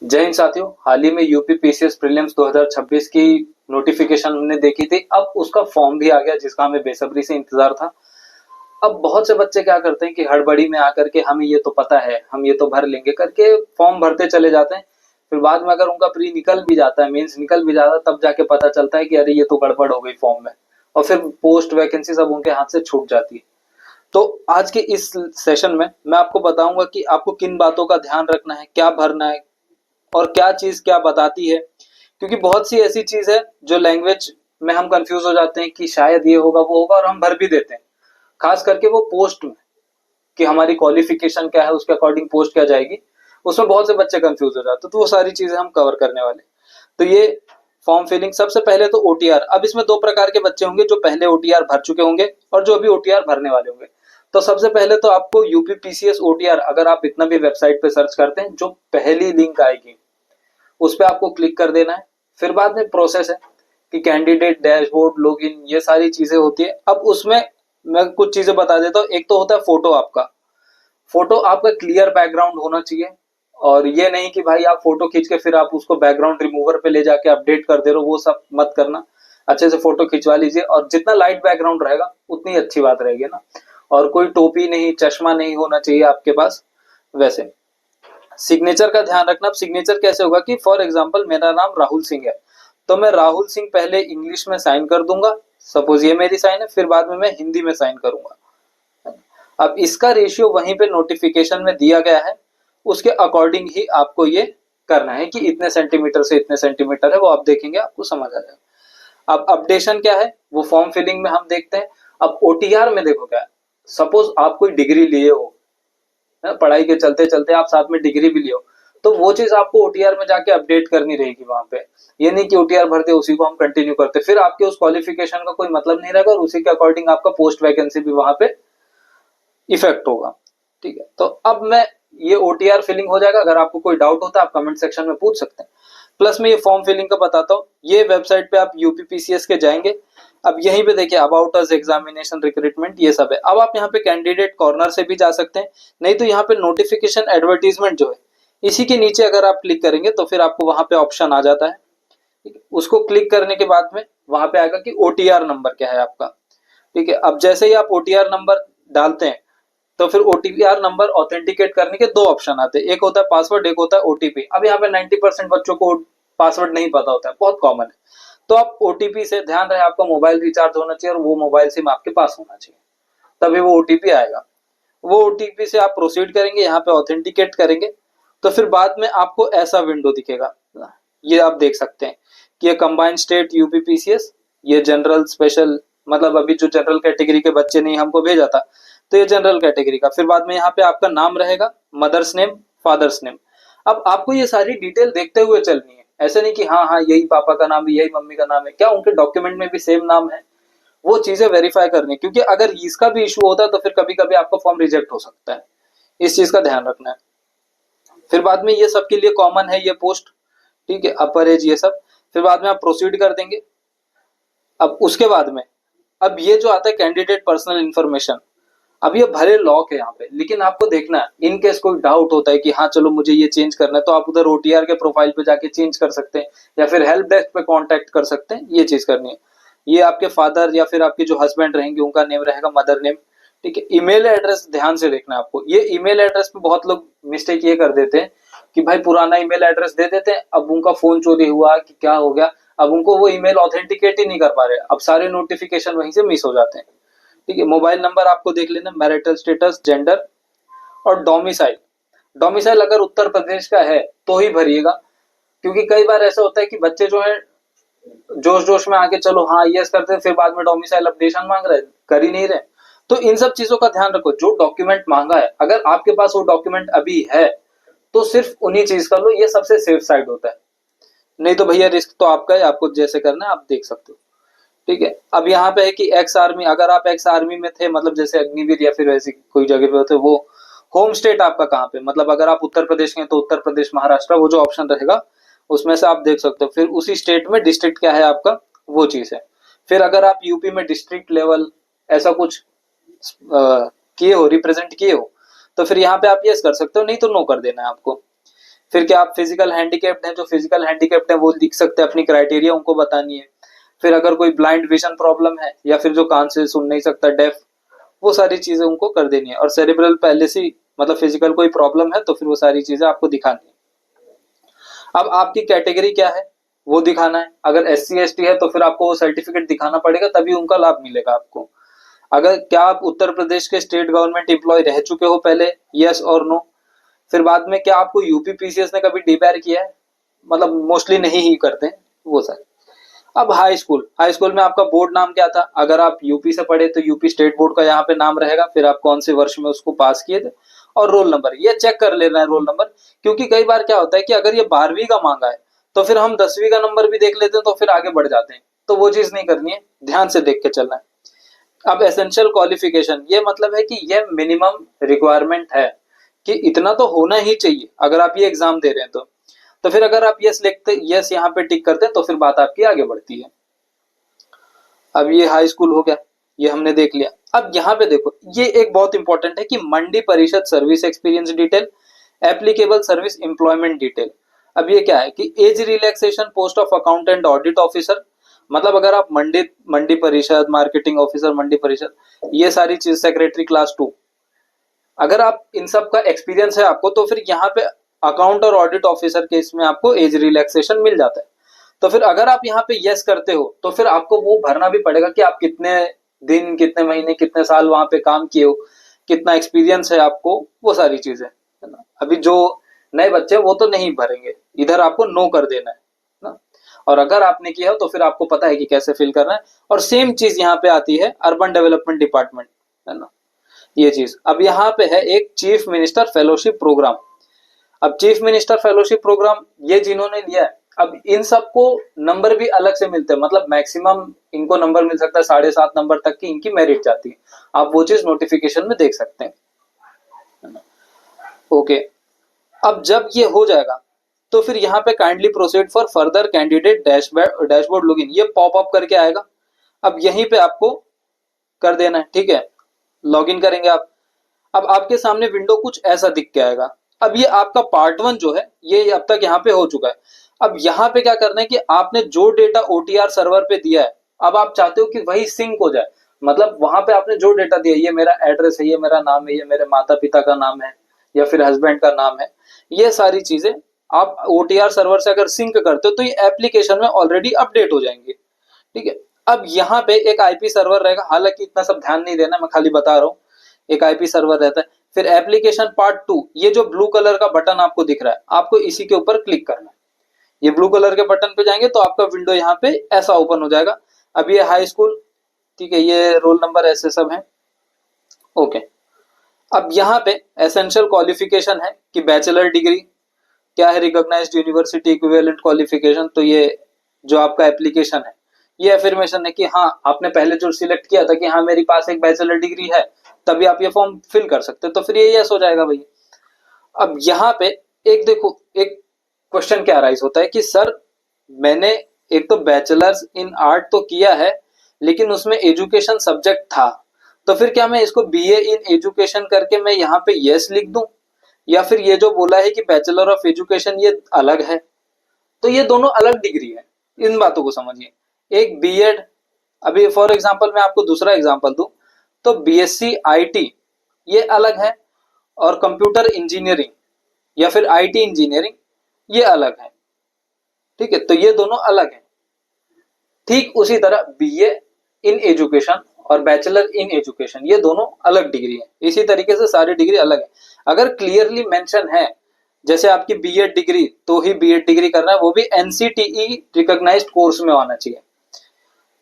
जय हिंद साथियों, हाल ही में यूपी पीसीएस प्रीलिम्स 2026 की नोटिफिकेशन हमने देखी थी। अब उसका फॉर्म भी आ गया जिसका हमें बेसब्री से इंतजार था। अब बहुत से बच्चे क्या करते हैं कि हड़बड़ी में आकर के हमें ये तो पता है, हम ये तो भर लेंगे करके फॉर्म भरते चले जाते हैं। फिर बाद में अगर उनका प्री निकल भी जाता है, मेंस निकल भी जाता है, तब जाके पता चलता है कि अरे ये तो गड़बड़ हो गई फॉर्म में, और फिर पोस्ट वैकेंसी सब उनके हाथ से छूट जाती है। तो आज के इस सेशन में मैं आपको बताऊंगा कि आपको किन बातों का ध्यान रखना है, क्या भरना है और क्या चीज क्या बताती है। क्योंकि बहुत सी ऐसी चीज है जो लैंग्वेज में हम कंफ्यूज हो जाते हैं कि शायद ये होगा वो होगा, और हम भर भी देते हैं। खास करके वो पोस्ट में, कि हमारी क्वालिफिकेशन क्या है, उसके अकॉर्डिंग पोस्ट क्या जाएगी, उसमें बहुत से बच्चे कंफ्यूज हो जाते हैं। तो वो सारी चीजें हम कवर करने वाले। तो ये फॉर्म फिलिंग, सबसे पहले तो ओटीआर। अब इसमें दो प्रकार के बच्चे होंगे, जो पहले ओटीआर भर चुके होंगे और जो अभी ओटीआर भरने वाले होंगे। तो सबसे पहले तो आपको यूपी पीसीएस ओटीआर, अगर आप इतना भी वेबसाइट पे सर्च करते हैं, जो पहली लिंक आएगी उस पर आपको क्लिक कर देना है। फिर बाद में प्रोसेस है कि कैंडिडेट डैशबोर्ड, लॉगिन, ये सारी चीजें होती है। अब उसमें मैं कुछ चीजें बता देता हूँ। एक तो होता है फोटो। फोटो आपका क्लियर बैकग्राउंड होना चाहिए, और ये नहीं कि भाई आप फोटो खींच के फिर आप उसको बैकग्राउंड रिमूवर पे ले जाके अपडेट कर दे रहे हो, वो सब मत करना। अच्छे से फोटो खिंचवा लीजिए, और जितना लाइट बैकग्राउंड रहेगा उतनी अच्छी बात रहेगी ना। और कोई टोपी नहीं, चश्मा नहीं होना चाहिए आपके पास। वैसे सिग्नेचर का ध्यान रखना। अब सिग्नेचर कैसे होगा कि फॉर एग्जांपल मेरा नाम राहुल सिंह है, तो मैं राहुल सिंह पहले इंग्लिश में साइन कर दूंगा, सपोज ये मेरी साइन है, फिर बाद में मैं हिंदी में साइन करूंगा। अब इसका रेशियो वहीं पे नोटिफिकेशन में दिया गया है, उसके अकॉर्डिंग ही आपको ये करना है कि इतने सेंटीमीटर से इतने सेंटीमीटर है, वो आप देखेंगे आपको समझ आ जाएगा। अब अपडेशन क्या है वो फॉर्म फिलिंग में हम देखते हैं। अब ओटीआर में देखो क्या है, सपोज आप कोई डिग्री लिए हो, पढ़ाई के चलते चलते आप साथ में डिग्री भी लियो, तो वो चीज आपको ओटीआर में जाके अपडेट करनी रहेगी वहां पे। ये नहीं कि ओटीआर भरते उसी को हम कंटिन्यू करते, फिर आपके उस क्वालिफिकेशन का कोई मतलब नहीं रहेगा, और उसी के अकॉर्डिंग आपका पोस्ट वैकेंसी भी वहां पे इफेक्ट होगा। ठीक है, तो अब मैं ये ओटीआर फिलिंग हो जाएगा। अगर आपको कोई डाउट होता है आप कमेंट सेक्शन में पूछ सकते हैं। प्लस मैं ये फॉर्म फिलिंग का बताता हूँ। ये वेबसाइट पे आप यूपीपीसीएस के जाएंगे। अब यहीं पे देखिए अबाउट अस, एग्जामिनेशन, रिक्रूटमेंट, ये सब है। अब आप यहाँ पे कैंडिडेट कॉर्नर से भी जा सकते हैं, नहीं तो यहाँ पे नोटिफिकेशन एडवर्टीजमेंट जो है इसी के नीचे अगर आप क्लिक करेंगे तो फिर आपको वहां पे ऑप्शन आ जाता है। उसको क्लिक करने के बाद में वहां पे आएगा कि ओटीआर नंबर क्या है आपका। ठीक है, अब जैसे ही आप ओटीआर नंबर डालते हैं तो फिर ओटीपीआर नंबर ऑथेंटिकेट करने के दो ऑप्शन आते हैं, एक होता है पासवर्ड, एक होता है ओटीपी। अब यहाँ पे 90% बच्चों को पासवर्ड नहीं पता होता है, बहुत कॉमन है। तो आप ओटीपी से, ध्यान रहे आपका मोबाइल रिचार्ज होना चाहिए और वो मोबाइल सिम आपके पास होना चाहिए, तभी वो ओटीपी आएगा। वो ओटीपी से आप प्रोसीड करेंगे, यहाँ पे ऑथेंटिकेट करेंगे, तो फिर बाद में आपको ऐसा विंडो दिखेगा। ये आप देख सकते हैं कि ये कंबाइंड स्टेट यूपीपीसीएस, ये जनरल स्पेशल, मतलब अभी जो जनरल कैटेगरी के बच्चे ने हमको भेजा था, तो ये जनरल कैटेगरी का। फिर बाद में यहाँ पे आपका नाम रहेगा, मदर्स नेम, फादर्स नेम। अब आपको ये सारी डिटेल देखते हुए चलनी है, ऐसे नहीं कि हाँ हाँ यही पापा का नाम है, यही मम्मी का नाम है, क्या उनके डॉक्यूमेंट में भी सेम नाम है, वो चीजें वेरीफाई करनी। क्योंकि अगर इसका भी इशू होता है तो फिर कभी कभी आपका फॉर्म रिजेक्ट हो सकता है, इस चीज का ध्यान रखना है। फिर बाद में ये सबके लिए कॉमन है ये पोस्ट, ठीक है, अपर एज, ये सब। फिर बाद में आप प्रोसीड कर देंगे। अब उसके बाद में अब ये जो आता है कैंडिडेट पर्सनल इंफॉर्मेशन, अब ये भले लॉक है यहाँ पे, लेकिन आपको देखना है इन केस कोई डाउट होता है कि हाँ चलो मुझे ये चेंज करना है, तो आप उधर ओटीआर के प्रोफाइल पे जाके चेंज कर सकते हैं, या फिर हेल्प डेस्क पे कांटेक्ट कर सकते हैं, ये चीज करनी है। ये आपके फादर या फिर आपके जो हस्बैंड रहेंगे उनका नेम रहेगा, मदर नेम। ठीक है, ईमेल एड्रेस ध्यान से देखना है आपको। ये ईमेल एड्रेस पे बहुत लोग मिस्टेक ये कर देते हैं कि भाई पुराना ईमेल एड्रेस दे देते हैं, अब उनका फोन चोरी हुआ कि क्या हो गया, अब उनको वो ईमेल ऑथेंटिकेट ही नहीं कर पा रहे, अब सारे नोटिफिकेशन वहीं से मिस हो जाते हैं। ठीक है, मोबाइल नंबर आपको देख लेना, मैरिटल स्टेटस, जेंडर और डोमिसाइल। डोमिसाइल अगर उत्तर प्रदेश का है तो ही भरिएगा, क्योंकि कई बार ऐसा होता है कि बच्चे जो है जोश जोश में आके चलो हाँ यस करते हैं, फिर बाद में डोमिसाइल अपडेशन मांग रहे, कर ही नहीं रहे। तो इन सब चीजों का ध्यान रखो। जो डॉक्यूमेंट मांगा है अगर आपके पास वो डॉक्यूमेंट अभी है तो सिर्फ उन्हीं चीज कर लो, ये सबसे सेफ साइड होता है। नहीं तो भैया रिस्क तो आपका है, आपको जैसे करना है आप देख सकते हो। ठीक है, अब यहाँ पे है कि एक्स आर्मी, अगर आप एक्स आर्मी में थे, मतलब जैसे अग्निवीर या फिर वैसी कोई जगह पे होते, वो होम स्टेट आपका कहाँ पे, मतलब अगर आप उत्तर प्रदेश के हैं तो उत्तर प्रदेश, महाराष्ट्र, वो जो ऑप्शन रहेगा उसमें से आप देख सकते हो। फिर उसी स्टेट में डिस्ट्रिक्ट क्या है आपका, वो चीज है। फिर अगर आप यूपी में डिस्ट्रिक्ट लेवल ऐसा कुछ किए हो, रिप्रेजेंट किए हो, तो फिर यहाँ पे आप यस कर सकते हो, नहीं तो नो कर देना है आपको। फिर क्या आप फिजिकल हैंडीकैप्ड हैं, जो फिजिकल हैंडीकैप्ड हैं वो लिख सकते हैं, अपनी क्राइटेरिया उनको बतानी है। फिर अगर कोई ब्लाइंड विजन प्रॉब्लम है या फिर जो कान से सुन नहीं सकता, डेफ, वो सारी चीजें उनको कर देनी है। और सेरेब्रल पहले से मतलब फिजिकल कोई प्रॉब्लम है तो फिर वो सारी चीजें आपको दिखानी है। अब आपकी कैटेगरी क्या है वो दिखाना है। अगर SC ST है तो फिर आपको वो सर्टिफिकेट दिखाना पड़ेगा, तभी उनका लाभ मिलेगा आपको। अगर क्या आप उत्तर प्रदेश के स्टेट गवर्नमेंट एम्प्लॉय रह चुके हो पहले, यस और नो। फिर बाद में क्या आपको यूपी PCS ने कभी डीबैर किया है, मतलब मोस्टली नहीं ही करते हैं वो सर। अब हाई स्कूल में आपका बोर्ड नाम क्या था, अगर आप यूपी से पढ़े तो यूपी स्टेट बोर्ड का यहाँ पे नाम रहेगा, फिर आप कौन से वर्ष में उसको पास किए थे, और रोल नंबर ये चेक कर लेना है, रोल नंबर। क्योंकि कई बार क्या होता है कि अगर ये 12वीं का मांगा है तो फिर हम 10वीं का नंबर भी देख लेते हैं तो फिर आगे बढ़ जाते हैं, तो वो चीज नहीं करनी है, ध्यान से देख के चलना है। अब एसेंशियल क्वालिफिकेशन, ये मतलब है कि ये मिनिमम रिक्वायरमेंट है कि इतना तो होना ही चाहिए अगर आप ये एग्जाम दे रहे हैं तो फिर अगर आप यस लिखते, यस यहाँ पे टिक करते हैं तो फिर बात आपकी आगे बढ़ती है। अब ये हाई स्कूल हो गया, ये हमने देख लिया। अब यहाँ पे देखो, ये एक बहुत इंपॉर्टेंट है कि मंडी परिषद service experience detail, applicable service employment detail. अब ये क्या है कि age relaxation post of accountant audit officer, मतलब अगर आप मंडी परिषद, मार्केटिंग ऑफिसर, मंडी परिषद, ये सारी चीज, सेक्रेटरी क्लास 2, अगर आप इन सब का एक्सपीरियंस है आपको तो फिर यहाँ पे अकाउंट और ऑडिट ऑफिसर के इसमें आपको एज रिलैक्सेशन मिल जाता है। तो फिर अगर आप यहाँ पे यस करते हो तो फिर आपको वो भरना भी पड़ेगा कि आप कितने दिन, कितने महीने, कितने साल वहां पे काम किए हो, कितना एक्सपीरियंस है आपको, वो सारी चीजें है ना। अभी जो नए बच्चे वो तो नहीं भरेंगे, इधर आपको नो कर देना है ना। और अगर आपने किया हो तो फिर आपको पता है कि कैसे फिल करना है। और सेम चीज यहाँ पे आती है अर्बन डेवलपमेंट डिपार्टमेंट, है ना, ये चीज। अब यहाँ पे है एक चीफ मिनिस्टर फेलोशिप प्रोग्राम। अब चीफ मिनिस्टर फेलोशिप प्रोग्राम ये जिन्होंने लिया है, अब इन सबको नंबर भी अलग से मिलते हैं, मतलब मैक्सिमम इनको नंबर मिल सकता है 7.5 नंबर तक की इनकी मेरिट जाती है। आप वो चीज नोटिफिकेशन में देख सकते हैं। ओके, अब जब ये हो जाएगा तो फिर यहाँ पे kindly proceed for further candidate dashboard login, ये पॉप अप करके आएगा। अब यहीं पे आपको कर देना है, ठीक है, लॉगिन करेंगे आप। अब आपके सामने विंडो कुछ ऐसा दिख के आएगा। अब ये आपका पार्ट 1 जो है ये अब तक यहाँ पे हो चुका है। अब यहाँ पे क्या करना है कि आपने जो डेटा OTR सर्वर पे दिया है, अब आप चाहते हो कि वही सिंक हो जाए, मतलब वहां पे आपने जो डेटा दिया, ये मेरा एड्रेस है, ये मेरा नाम है, ये मेरे माता पिता का नाम है या फिर हस्बैंड का नाम है, ये सारी चीजें आप OTR सर्वर से अगर सिंक करते हो तो ये एप्लीकेशन में ऑलरेडी अपडेट हो जाएंगे, ठीक है। अब यहाँ पे एक IP सर्वर रहेगा, हालांकि इतना सब ध्यान नहीं देना, मैं खाली बता रहा हूँ, एक IP सर्वर रहता है। फिर एप्लीकेशन पार्ट 2, ये जो ब्लू कलर का बटन आपको दिख रहा है, आपको इसी के ऊपर क्लिक करना है। ये ब्लू कलर के बटन पे जाएंगे तो आपका विंडो यहाँ पे ऐसा ओपन हो जाएगा। अब ये हाई स्कूल, ठीक है, ये रोल नंबर ऐसे सब है। ओके, अब यहाँ पे एसेंशियल क्वालिफिकेशन है कि बैचलर डिग्री क्या है, रिकॉग्नाइज्ड यूनिवर्सिटी इक्विवेलेंट क्वालिफिकेशन। तो ये जो आपका एप्लीकेशन है ये एफर्मेशन है कि हाँ, आपने पहले जो सिलेक्ट किया था कि हाँ मेरे पास एक बैचलर डिग्री है, तभी आप ये फॉर्म फिल कर सकते, तो फिर ये यस हो जाएगा भाई। अब यहाँ पे एक देखो, एक क्वेश्चन क्या राइज होता है कि सर मैंने एक तो बैचलर्स इन आर्ट तो किया है लेकिन उसमें एजुकेशन सब्जेक्ट था, तो फिर क्या मैं इसको BA इन एजुकेशन करके मैं यहाँ पे यस लिख दूं, या फिर ये जो बोला है कि बैचलर ऑफ एजुकेशन ये अलग है। तो ये दोनों अलग डिग्री है, इन बातों को समझिए। एक B.Ed, अभी फॉर एग्जांपल मैं आपको दूसरा एग्जांपल दूं तो BSc IT ये अलग है, और कंप्यूटर इंजीनियरिंग या फिर IT इंजीनियरिंग ये अलग है, ठीक है, तो ये दोनों अलग है। ठीक उसी तरह BA इन एजुकेशन और बैचलर इन एजुकेशन ये दोनों अलग डिग्री है, इसी तरीके से सारी डिग्री अलग है। अगर क्लियरली मेंशन है, जैसे आपकी B.Ed डिग्री तो ही B.Ed डिग्री करना है, वो भी NCTE रिकॉग्नाइज्ड कोर्स में होना चाहिए।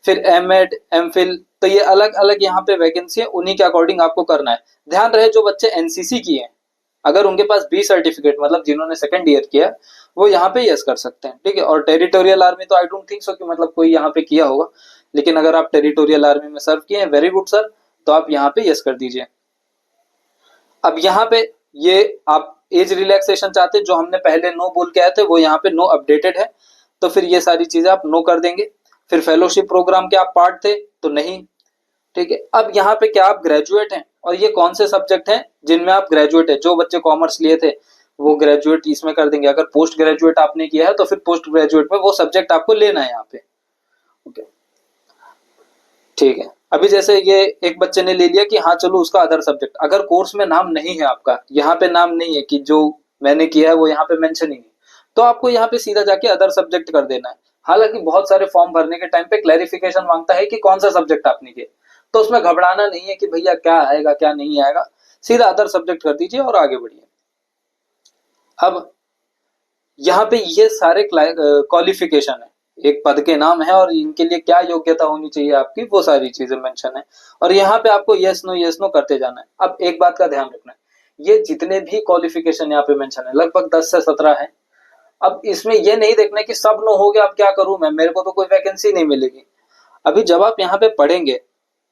फिर M.Ed M.Phil, तो ये अलग अलग यहाँ पे वैकेंसी है, उन्हीं के अकॉर्डिंग आपको करना है। ध्यान रहे जो बच्चे NCC किए हैं, अगर उनके पास B सर्टिफिकेट, मतलब जिन्होंने सेकंड ईयर किया, वो यहाँ पे यस कर सकते हैं, ठीक है। और टेरिटोरियल आर्मी तो आई डोंट थिंक सो कि मतलब कोई यहाँ पे किया होगा, लेकिन अगर आप टेरिटोरियल आर्मी में सर्व किए हैं, वेरी गुड सर, तो आप यहाँ पे यस कर दीजिए। अब यहाँ पे ये आप एज रिलैक्सेशन चाहते हैं, जो हमने पहले नो बोल के आए थे वो यहाँ पे नो अपडेटेड है, तो फिर ये सारी चीजें आप नो कर देंगे। फिर फेलोशिप प्रोग्राम के आप पार्ट थे तो नहीं, ठीक है। अब यहाँ पे क्या आप ग्रेजुएट हैं, और ये कौन से सब्जेक्ट हैं जिनमें आप ग्रेजुएट है, जो बच्चे कॉमर्स लिए थे वो ग्रेजुएट इसमें कर देंगे। अगर पोस्ट ग्रेजुएट आपने किया है तो फिर पोस्ट ग्रेजुएट में वो सब्जेक्ट आपको लेना है यहाँ पे। ओके, ठीक है। अभी जैसे ये एक बच्चे ने ले लिया कि हाँ चलो उसका अदर सब्जेक्ट, अगर कोर्स में नाम नहीं है आपका, यहाँ पे नाम नहीं है कि जो मैंने किया है वो यहाँ पे मेंशन ही नहीं, तो आपको यहाँ पे सीधा जाके अदर सब्जेक्ट कर देना है। हालांकि बहुत सारे फॉर्म भरने के टाइम पे क्लैरिफिकेशन मांगता है कि कौन सा सब्जेक्ट आपने किया, तो उसमें घबराना नहीं है कि भैया क्या आएगा क्या नहीं आएगा, सीधा अदर सब्जेक्ट कर दीजिए और आगे बढ़िए। अब यहाँ पे ये सारे क्वालिफिकेशन है, एक पद के नाम है और इनके लिए क्या योग्यता होनी चाहिए आपकी, वो सारी चीजें मेंशन है। और यहाँ पे आपको यस नो करते जाना है। अब एक बात का ध्यान रखना है, ये जितने भी क्वालिफिकेशन यहाँ पे मेंशन है लगभग 10 से 17 है। अब इसमें ये नहीं देखना कि सब नो हो गया, अब क्या करूं मैं, मेरे को तो कोई वैकेंसी नहीं मिलेगी। अभी जब आप यहाँ पे पढ़ेंगे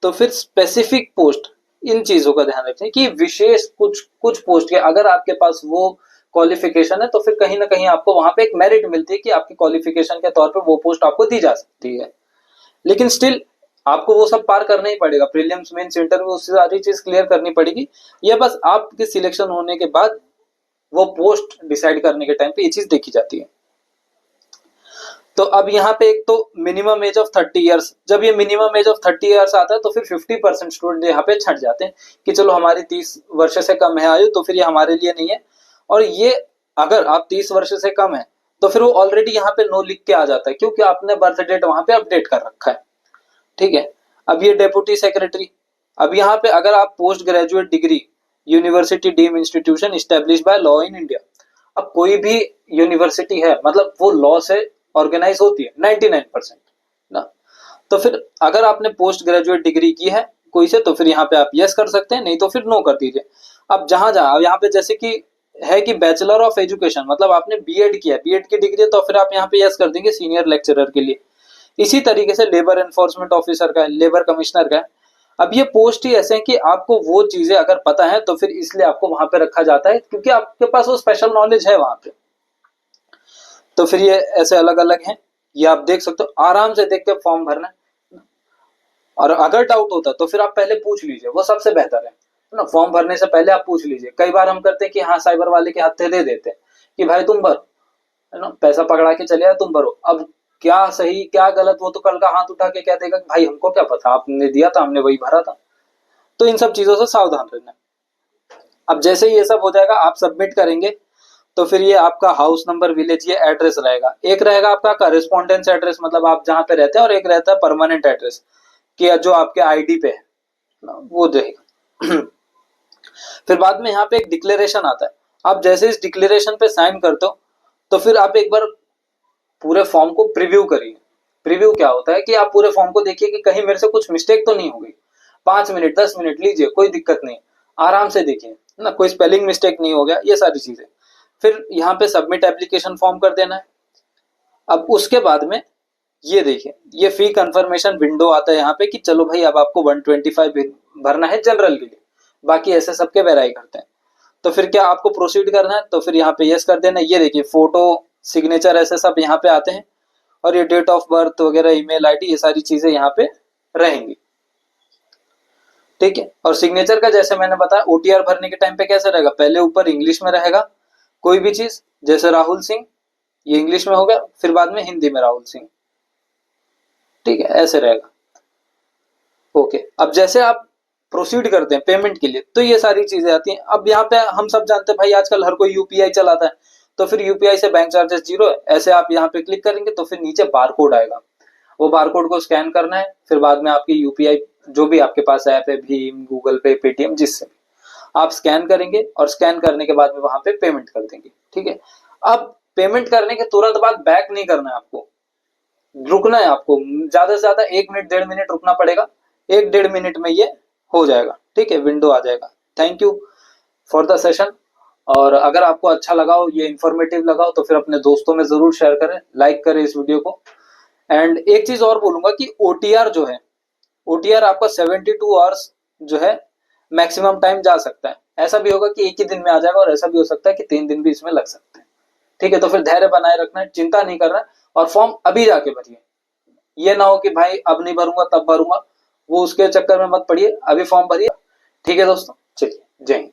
तो फिर स्पेसिफिक पोस्ट, इन चीजों का ध्यान रखें कि विशेष कुछ कुछ पोस्ट के अगर आपके पास वो क्वालिफिकेशन है तो फिर कहीं ना कहीं आपको वहां पे एक मेरिट मिलती है कि आपकी क्वालिफिकेशन के तौर पे वो पोस्ट आपको दी जा सकती है। लेकिन स्टिल आपको वो सब पार करना ही पड़ेगा, प्रीलिम्स मेंस इंटरव्यू सारी चीज क्लियर करनी पड़ेगी। ये बस आपके सिलेक्शन होने के बाद वो पोस्ट डिसाइड करने के टाइम पे ये चीज देखी जाती है। तो अब यहाँ पे एक तो मिनिमम एज ऑफ 30 इयर्स, जब ये मिनिमम एज ऑफ 30 इयर्स आता है तो फिर 50% स्टूडेंट यहाँ पे छट जाते हैं कि चलो हमारी 30 वर्ष से कम है आयु, तो फिर ये हमारे लिए नहीं है। और ये अगर आप 30 वर्ष से कम है तो फिर वो ऑलरेडी यहाँ पे नो लिख के आ जाता है, क्योंकि आपने बर्थ डेट वहां पे अपडेट कर रखा है। ठीक है। अब ये डेप्यूटी सेक्रेटरी, अब यहाँ पे अगर आप post graduate degree university deem institution establish by law in India, अब कोई भी यूनिवर्सिटी है मतलब वो लॉ से ऑर्गेनाइज होती है 99% ना, तो फिर अगर आपने पोस्ट ग्रेजुएट डिग्री की है कोई से तो फिर यहाँ पे आप यस कर सकते हैं, नहीं तो फिर नो कर दीजिए। अब जहां जहां यहाँ पे जैसे कि है कि बैचलर ऑफ एजुकेशन मतलब आपने बीएड किया, बीएड की डिग्री, तो फिर आप यहाँ पे यस कर देंगे सीनियर लेक्चरर के लिए। इसी तरीके से लेबर एनफोर्समेंट ऑफिसर का है, लेबर कमिश्नर का है। अब ये पोस्ट ही ऐसे हैं कि आपको वो चीजें अगर पता है तो फिर इसलिए आपको वहां पे रखा जाता है क्योंकि आपके पास वो स्पेशल नॉलेज है वहां पे। तो फिर ये ऐसे अलग अलग हैं, ये आप देख सकते हो, आराम से देख के फॉर्म भरना है। और अगर डाउट होता तो फिर आप पहले पूछ लीजिए, वो सबसे बेहतर है ना। फॉर्म भरने से पहले आप पूछ लीजिए। कई बार हम करते हैं कि हाँ साइबर वाले के हाथ दे देते हैं कि भाई तुम भरो, है ना, पैसा पकड़ा के चले आए तुम भरो। अब क्या सही क्या गलत वो तो कल का हाथ उठा के कह देगा कि भाई हमको क्या पता, आपने दिया था हमने वही भरा था। तो इन सब चीजों से सावधान रहना। अब जैसे ही ये सब हो जाएगा आप सबमिट करेंगे तो फिर ये आपका हाउस नंबर विलेज ये एड्रेस रहेगा। एक रहेगा आपका करेस्पॉन्डेंस एड्रेस मतलब आप जहां पे रहते हैं, और एक रहता है परमानेंट एड्रेस कि जो आपके आईडी पे है वो देगा। फिर बाद में यहाँ पे एक डिक्लेरेशन आता है। आप जैसे इस डिक्लेरेशन पे साइन करते हो तो फिर आप एक बार पूरे फॉर्म को प्रीव्यू करिए। प्रीव्यू क्या होता है कि आप पूरे फॉर्म को देखिए कि कहीं मेरे से कुछ मिस्टेक तो नहीं हो गई। 5 मिनट 10 मिनट लीजिए, कोई दिक्कत नहीं, आराम से देखिए ना, कोई स्पेलिंग मिस्टेक नहीं हो गया, ये सारी चीजें। फिर यहाँ पे सबमिट एप्लीकेशन फॉर्म कर देना है। अब उसके बाद में ये देखिए ये फी कंफर्मेशन विंडो आता है यहाँ पे कि चलो भाई अब आपको 125 भरना है जनरल के लिए, बाकी ऐसे सबके वेराई करते हैं। तो फिर क्या आपको प्रोसीड करना है, तो फिर यहाँ पे यस कर देना। ये देखिए फोटो सिग्नेचर ऐसे सब यहाँ पे आते हैं, और ये डेट ऑफ बर्थ वगैरह ईमेल आईडी ये सारी चीजें यहाँ पे रहेंगी। ठीक है। और सिग्नेचर का जैसे मैंने बताया ओटीआर भरने के टाइम पे कैसे रहेगा, पहले ऊपर इंग्लिश में रहेगा कोई भी चीज, जैसे राहुल सिंह ये इंग्लिश में हो गया, फिर बाद में हिंदी में राहुल सिंह। ठीक है, ऐसे रहेगा। ओके। अब जैसे आप प्रोसीड करते हैं पेमेंट के लिए तो ये सारी चीजें आती हैं। अब यहाँ पे हम सब जानते हैं भाई आजकल हर कोई यूपीआई चलाता है, तो फिर यूपीआई से बैंक चार्जेस 0 है। ऐसे आप यहाँ पे क्लिक करेंगे तो फिर नीचे बारकोड आएगा, वो बारकोड को स्कैन करना है। फिर बाद में आपकी यूपीआई जो भी आपके पास ऐप है, भीम, गूगल पे, पेटीएम, जिससे आप स्कैन करेंगे और स्कैन करने के बाद में वहां पे पेमेंट कर देंगे। ठीक है। अब पेमेंट करने के तुरंत बाद बैक नहीं करना है आपको, रुकना है आपको, ज्यादा से ज्यादा 1 मिनट 1.5 मिनट रुकना पड़ेगा। 1-1.5 मिनट में ये हो जाएगा। ठीक है, विंडो आ जाएगा। Thank you for the session. और अगर आपको अच्छा लगा हो, ये इंफॉर्मेटिव लगा हो, तो फिर अपने दोस्तों में जरूर शेयर करें, लाइक करें इस वीडियो को। एंड एक चीज और बोलूंगा कि ओटीआर जो है, ओटीआर आपका 72 आवर्स जो है मैक्सिमम टाइम जा सकता है। ऐसा भी होगा कि एक ही दिन में आ जाएगा, और ऐसा भी हो सकता है कि 3 दिन भी इसमें लग सकते हैं। ठीक है, तो फिर धैर्य बनाए रखना है, चिंता नहीं करना है, और फॉर्म अभी जाके भरिए। ये ना हो कि भाई अब नहीं भरूंगा तब भरूंगा, वो उसके चक्कर में मत पड़िए, अभी फॉर्म भरिए। ठीक है दोस्तों, चलिए, जय हिंद।